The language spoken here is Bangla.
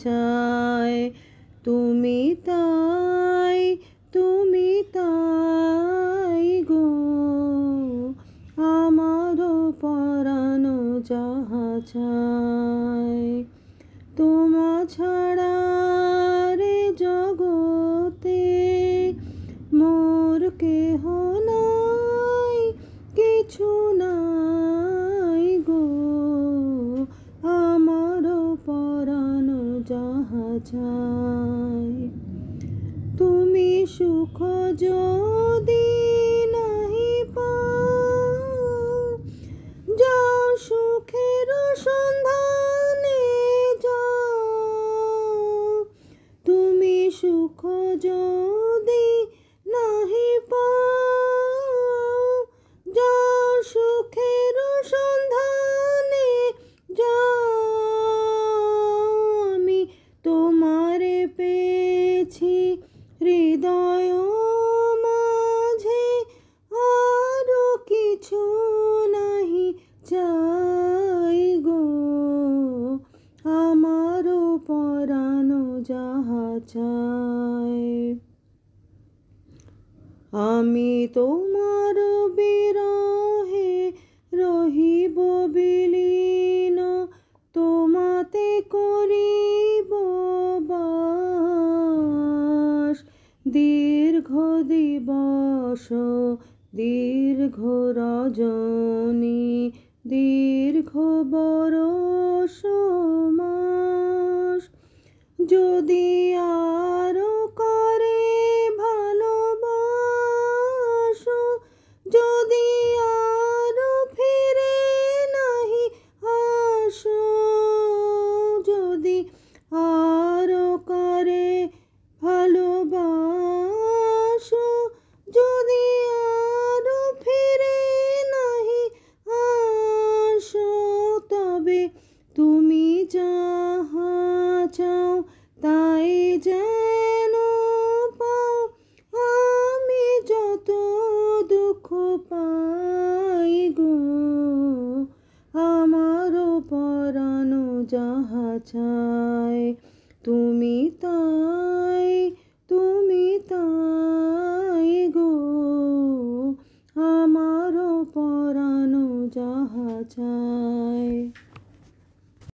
চায়। তুমি তাই গো, আমারও পরানো যাহা চায়। তোমা ছাড়া রে জগতে মোর কেহ নাই, কিছু নাই গো, আমারও পরানো যাহা চায়। তুমি সুখ যদি নাহি পাও, যাও সুখের সন্ধানে যাও। তুমি সুখ যদি নাহি পাও, যাও সুখের সন্ধানে যাও। আমি তোমারে পেয়েছি হৃদয় মাঝে, আরো কিছু নাহি চাই গো, আমারও পরানো যাহা চায়। আমি তোমার বিরহে রহিব বিলীন, তোমাতে করিব বাস। দীর্ঘ দিবস দীর্ঘ রজনী, দীর্ঘ বরষ মাস, যদি আরো করে ভালোবাসো, যদি আরো ফিরে নাহি আসো, যদি আরো করে ভালোবাসো, যদি আরো ফিরে নাহি আসো, তবে তুমি যাহা চাও তাই যেন পাও। আমি যত দুঃখ পাই গো, আমারও পরানো যাহা চায়।